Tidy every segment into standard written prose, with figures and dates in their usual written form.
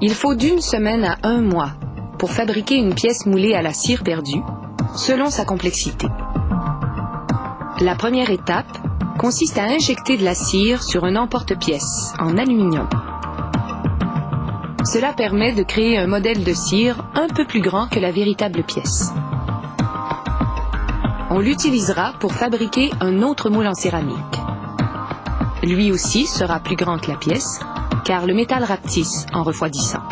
Il faut d'1 semaine à 1 mois pour fabriquer une pièce moulée à la cire perdue, selon sa complexité. La première étape consiste à injecter de la cire sur un emporte-pièce en aluminium. Cela permet de créer un modèle de cire un peu plus grand que la véritable pièce. On l'utilisera pour fabriquer un autre moule en céramique. Lui aussi sera plus grand que la pièce, car le métal rapetisse en refroidissant.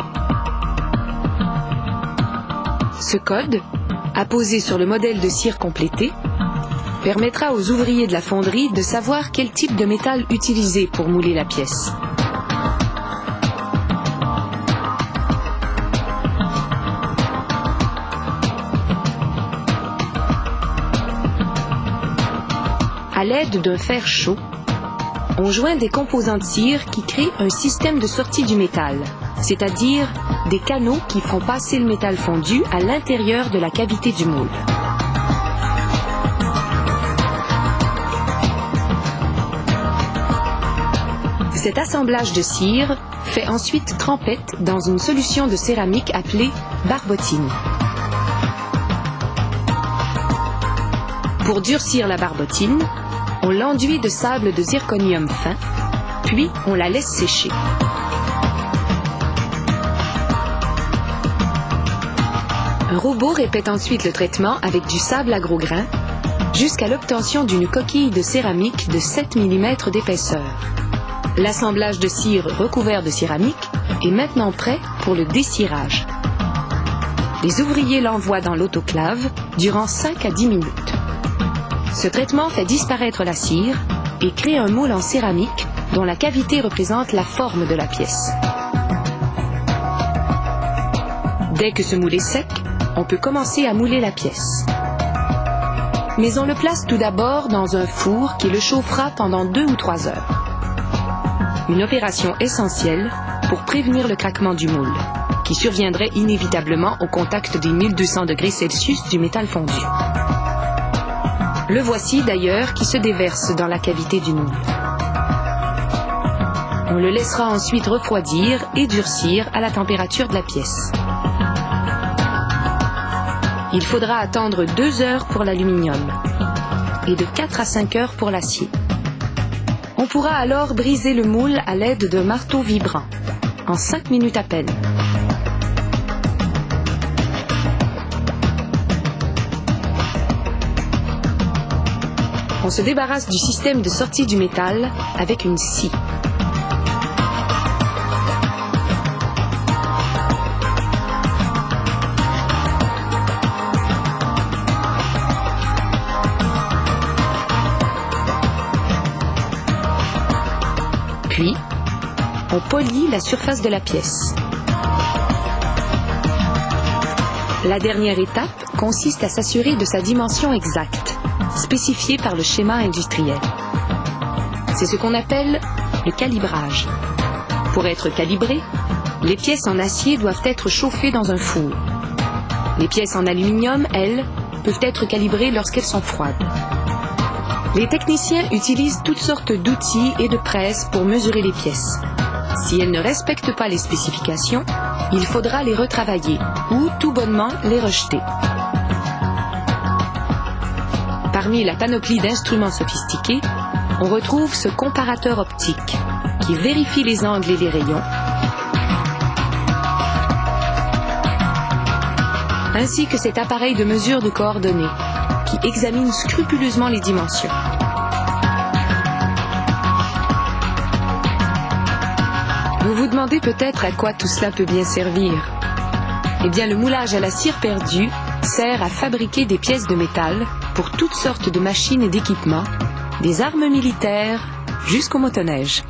Ce code, apposé sur le modèle de cire complété, permettra aux ouvriers de la fonderie de savoir quel type de métal utiliser pour mouler la pièce. À l'aide d'un fer chaud, on joint des composants de cire qui créent un système de sortie du métal, c'est-à-dire des canaux qui font passer le métal fondu à l'intérieur de la cavité du moule. Cet assemblage de cire fait ensuite trempette dans une solution de céramique appelée barbotine. Pour durcir la barbotine, on l'enduit de sable de zirconium fin, puis on la laisse sécher. Un robot répète ensuite le traitement avec du sable à gros grains jusqu'à l'obtention d'une coquille de céramique de 7 mm d'épaisseur. L'assemblage de cire recouvert de céramique est maintenant prêt pour le décirage. Les ouvriers l'envoient dans l'autoclave durant 5 à 10 minutes. Ce traitement fait disparaître la cire et crée un moule en céramique dont la cavité représente la forme de la pièce. Dès que ce moule est sec, on peut commencer à mouler la pièce. Mais on le place tout d'abord dans un four qui le chauffera pendant 2 ou 3 heures. Une opération essentielle pour prévenir le craquement du moule, qui surviendrait inévitablement au contact des 1200 degrés Celsius du métal fondu. Le voici d'ailleurs qui se déverse dans la cavité du moule. On le laissera ensuite refroidir et durcir à la température de la pièce. Il faudra attendre 2 heures pour l'aluminium et de 4 à 5 heures pour l'acier. On pourra alors briser le moule à l'aide d'un marteau vibrant, en 5 minutes à peine. On se débarrasse du système de sortie du métal avec une scie. Puis, on polit la surface de la pièce. La dernière étape consiste à s'assurer de sa dimension exacte, spécifiée par le schéma industriel. C'est ce qu'on appelle le calibrage. Pour être calibrées, les pièces en acier doivent être chauffées dans un four. Les pièces en aluminium, elles, peuvent être calibrées lorsqu'elles sont froides. Les techniciens utilisent toutes sortes d'outils et de presses pour mesurer les pièces. Si elles ne respectent pas les spécifications, il faudra les retravailler ou tout bonnement les rejeter. Parmi la panoplie d'instruments sophistiqués, on retrouve ce comparateur optique qui vérifie les angles et les rayons, ainsi que cet appareil de mesure de coordonnées qui examine scrupuleusement les dimensions. Vous vous demandez peut-être à quoi tout cela peut bien servir. Eh bien, le moulage à la cire perdue sert à fabriquer des pièces de métal pour toutes sortes de machines et d'équipements, des armes militaires jusqu'au motoneige.